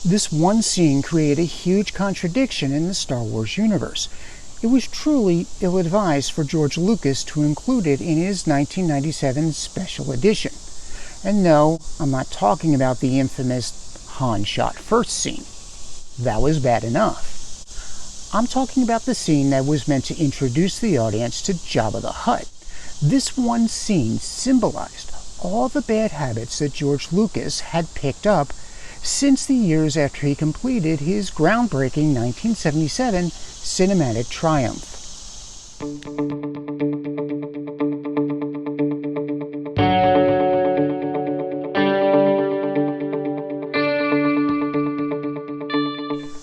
This one scene created a huge contradiction in the Star Wars universe. It was truly ill-advised for George Lucas to include it in his 1997 special edition. And no, I'm not talking about the infamous Han shot first scene. That was bad enough. I'm talking about the scene that was meant to introduce the audience to Jabba the Hutt. This one scene symbolized all the bad habits that George Lucas had picked up since the years after he completed his groundbreaking 1977 cinematic triumph.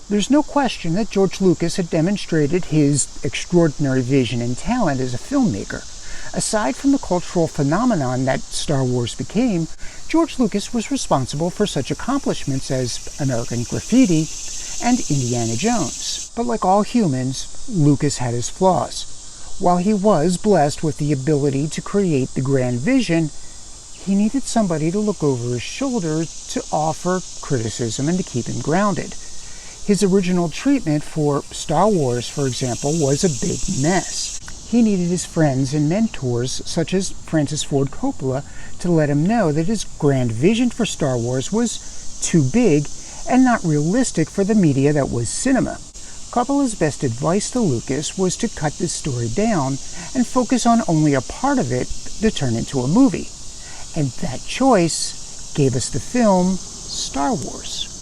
There's no question that George Lucas had demonstrated his extraordinary vision and talent as a filmmaker. Aside from the cultural phenomenon that Star Wars became, George Lucas was responsible for such accomplishments as American Graffiti and Indiana Jones. But like all humans, Lucas had his flaws. While he was blessed with the ability to create the grand vision, he needed somebody to look over his shoulder to offer criticism and to keep him grounded. His original treatment for Star Wars, for example, was a big mess. He needed his friends and mentors, such as Francis Ford Coppola, to let him know that his grand vision for Star Wars was too big and not realistic for the media that was cinema. Coppola's best advice to Lucas was to cut this story down and focus on only a part of it to turn into a movie. And that choice gave us the film Star Wars.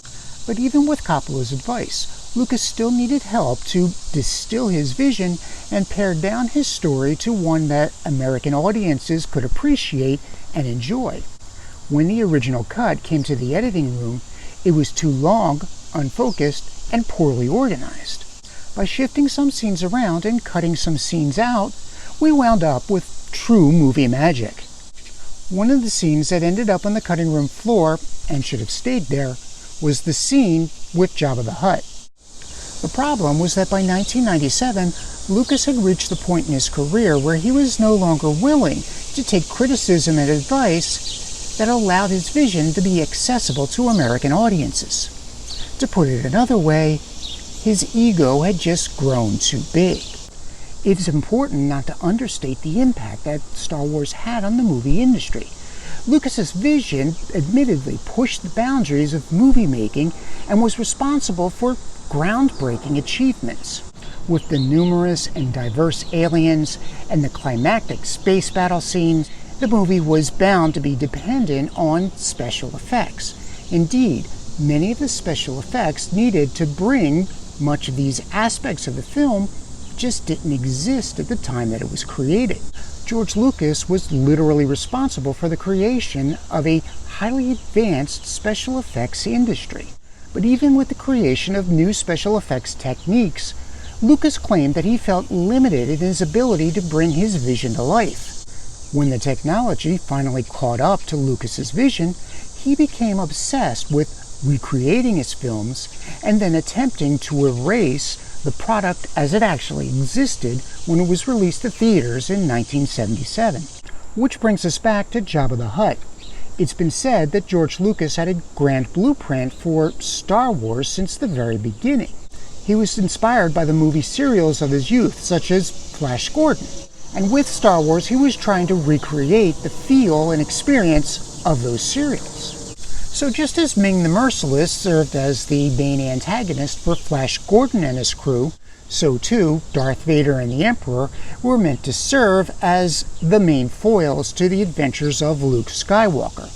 But even with Coppola's advice, Lucas still needed help to distill his vision and pare down his story to one that American audiences could appreciate and enjoy. When the original cut came to the editing room, it was too long, unfocused, and poorly organized. By shifting some scenes around and cutting some scenes out, we wound up with true movie magic. One of the scenes that ended up on the cutting room floor, and should have stayed there, was the scene with Jabba the Hutt. The problem was that by 1997, Lucas had reached the point in his career where he was no longer willing to take criticism and advice that allowed his vision to be accessible to American audiences. To put it another way, his ego had just grown too big. It is important not to understate the impact that Star Wars had on the movie industry. Lucas's vision admittedly pushed the boundaries of movie making and was responsible for groundbreaking achievements. With the numerous and diverse aliens and the climactic space battle scenes, the movie was bound to be dependent on special effects. Indeed, many of the special effects needed to bring much of these aspects of the film just didn't exist at the time that it was created. George Lucas was literally responsible for the creation of a highly advanced special effects industry. But even with the creation of new special effects techniques, Lucas claimed that he felt limited in his ability to bring his vision to life. When the technology finally caught up to Lucas's vision, he became obsessed with recreating his films and then attempting to erase the product as it actually existed when it was released to theaters in 1977. Which brings us back to Jabba the Hutt. It's been said that George Lucas had a grand blueprint for Star Wars since the very beginning. He was inspired by the movie serials of his youth, such as Flash Gordon. And with Star Wars, he was trying to recreate the feel and experience of those serials. So just as Ming the Merciless served as the main antagonist for Flash Gordon and his crew, so too Darth Vader and the Emperor were meant to serve as the main foils to the adventures of Luke Skywalker.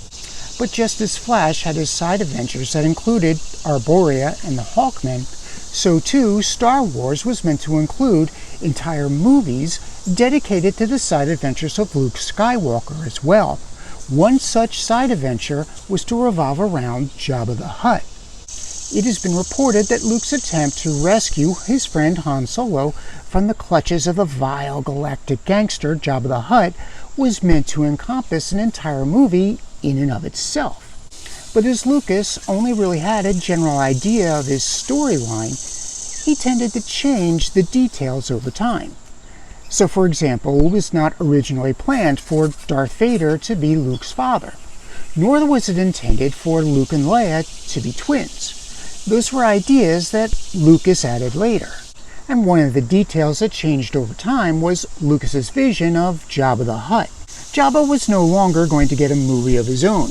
But just as Flash had his side adventures that included Arborea and the Hawkmen, so too Star Wars was meant to include entire movies dedicated to the side adventures of Luke Skywalker as well. One such side adventure was to revolve around Jabba the Hutt. It has been reported that Luke's attempt to rescue his friend Han Solo from the clutches of a vile galactic gangster, Jabba the Hutt, was meant to encompass an entire movie in and of itself. But as Lucas only really had a general idea of his storyline, he tended to change the details over time. So, for example, it was not originally planned for Darth Vader to be Luke's father, nor was it intended for Luke and Leia to be twins. Those were ideas that Lucas added later. And one of the details that changed over time was Lucas's vision of Jabba the Hutt. Jabba was no longer going to get a movie of his own.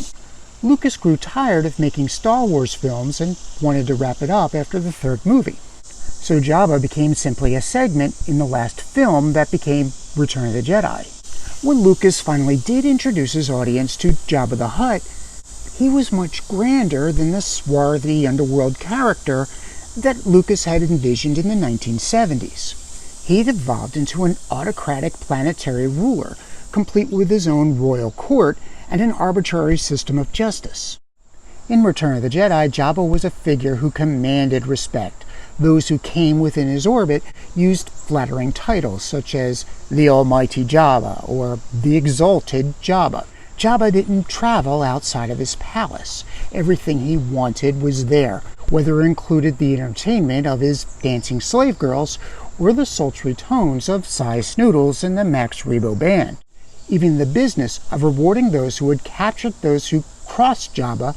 Lucas grew tired of making Star Wars films and wanted to wrap it up after the third movie. So Jabba became simply a segment in the last film that became Return of the Jedi. When Lucas finally did introduce his audience to Jabba the Hutt, he was much grander than the swarthy underworld character that Lucas had envisioned in the 1970s. He had evolved into an autocratic planetary ruler, complete with his own royal court and an arbitrary system of justice. In Return of the Jedi, Jabba was a figure who commanded respect. Those who came within his orbit used flattering titles such as the Almighty Jabba or the Exalted Jabba. Jabba didn't travel outside of his palace. Everything he wanted was there, whether it included the entertainment of his dancing slave girls or the sultry tones of Cy Snoodles and the Max Rebo Band. Even the business of rewarding those who had captured those who crossed Jabba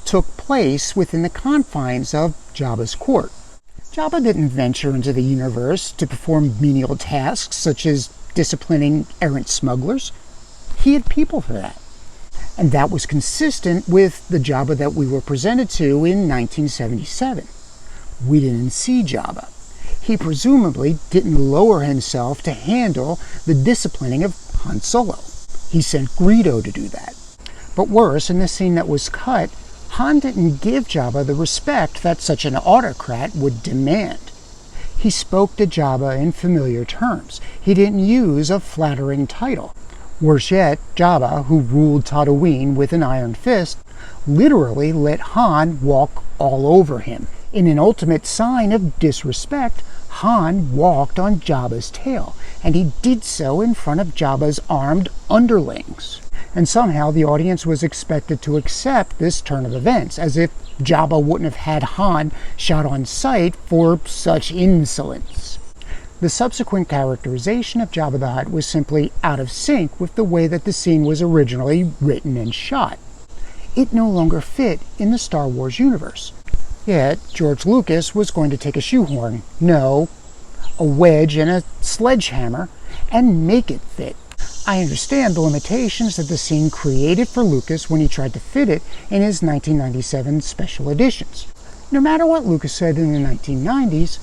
took place within the confines of Jabba's court. Jabba didn't venture into the universe to perform menial tasks such as disciplining errant smugglers. He had people for that. And that was consistent with the Jabba that we were presented to in 1977. We didn't see Jabba. He presumably didn't lower himself to handle the disciplining of Han Solo. He sent Greedo to do that. But worse, in the scene that was cut, Han didn't give Jabba the respect that such an autocrat would demand. He spoke to Jabba in familiar terms. He didn't use a flattering title. Worse yet, Jabba, who ruled Tatooine with an iron fist, literally let Han walk all over him. In an ultimate sign of disrespect, Han walked on Jabba's tail, and he did so in front of Jabba's armed underlings. And somehow the audience was expected to accept this turn of events, as if Jabba wouldn't have had Han shot on sight for such insolence. The subsequent characterization of Jabba the Hutt was simply out of sync with the way that the scene was originally written and shot. It no longer fit in the Star Wars universe. Yet, George Lucas was going to take a shoehorn, no, a wedge and a sledgehammer, and make it fit. I understand the limitations that the scene created for Lucas when he tried to fit it in his 1997 special editions. No matter what Lucas said in the 1990s,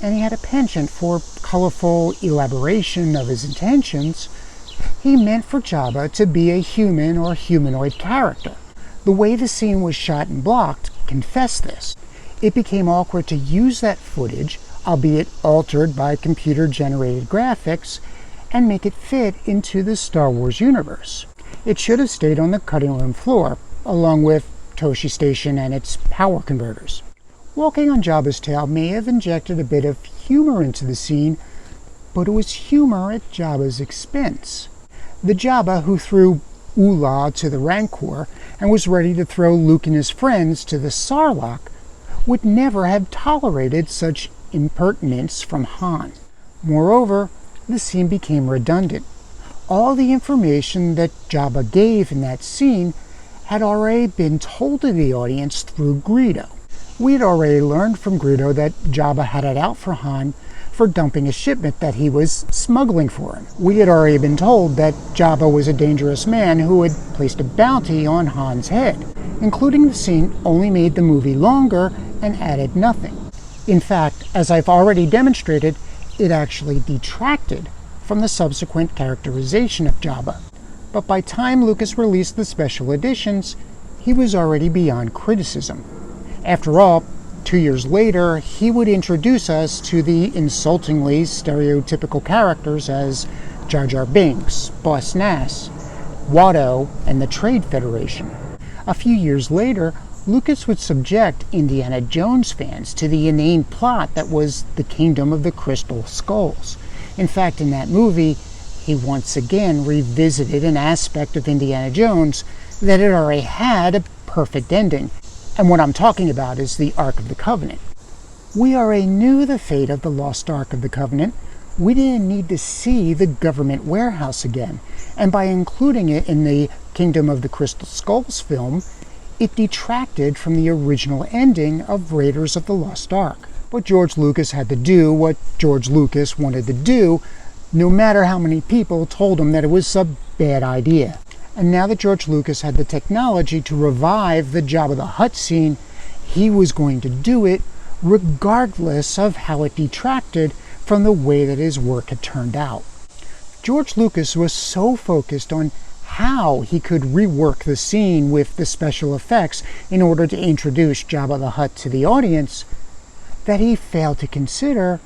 and he had a penchant for colorful elaboration of his intentions, he meant for Jabba to be a human or humanoid character. The way the scene was shot and blocked confessed this. It became awkward to use that footage, albeit altered by computer-generated graphics, and make it fit into the Star Wars universe. It should have stayed on the cutting room floor, along with Toshi Station and its power converters. Walking on Jabba's tail may have injected a bit of humor into the scene, but it was humor at Jabba's expense. The Jabba who threw Oola to the Rancor and was ready to throw Luke and his friends to the Sarlacc would never have tolerated such impertinence from Han. Moreover, the scene became redundant. All the information that Jabba gave in that scene had already been told to the audience through Greedo. We had already learned from Greedo that Jabba had it out for Han for dumping a shipment that he was smuggling for him. We had already been told that Jabba was a dangerous man who had placed a bounty on Han's head. Including the scene only made the movie longer and added nothing. In fact, as I've already demonstrated, it actually detracted from the subsequent characterization of Jabba. But by the time Lucas released the special editions, he was already beyond criticism. After all, 2 years later, he would introduce us to the insultingly stereotypical characters as Jar Jar Binks, Boss Nass, Watto, and the Trade Federation. A few years later, Lucas would subject Indiana Jones fans to the inane plot that was the Kingdom of the Crystal Skulls. In fact, in that movie, he once again revisited an aspect of Indiana Jones that had already had a perfect ending. And what I'm talking about is the Ark of the Covenant. We already knew the fate of the lost Ark of the Covenant. We didn't need to see the government warehouse again. And by including it in the Kingdom of the Crystal Skulls film, it detracted from the original ending of Raiders of the Lost Ark. But George Lucas had to do what George Lucas wanted to do, no matter how many people told him that it was a bad idea. And now that George Lucas had the technology to revive the Jabba the Hutt scene, he was going to do it regardless of how it detracted from the way that his work had turned out. George Lucas was so focused on how he could rework the scene with the special effects in order to introduce Jabba the Hutt to the audience that he failed to consider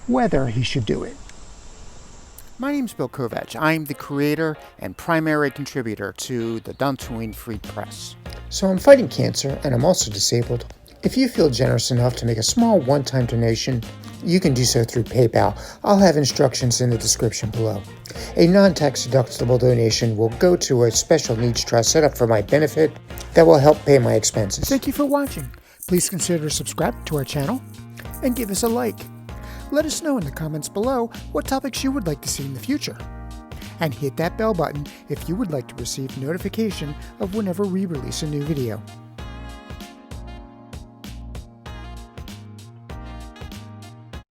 whether he should do it. My name's Bill Kovacs. I'm the creator and primary contributor to the Dantooine Free Press. So I'm fighting cancer and I'm also disabled. If you feel generous enough to make a small one-time donation, you can do so through PayPal. I'll have instructions in the description below. A non-tax deductible donation will go to a special needs trust set up for my benefit that will help pay my expenses. Thank you for watching. Please consider subscribing to our channel and give us a like. Let us know in the comments below what topics you would like to see in the future. And hit that bell button if you would like to receive notification of whenever we release a new video.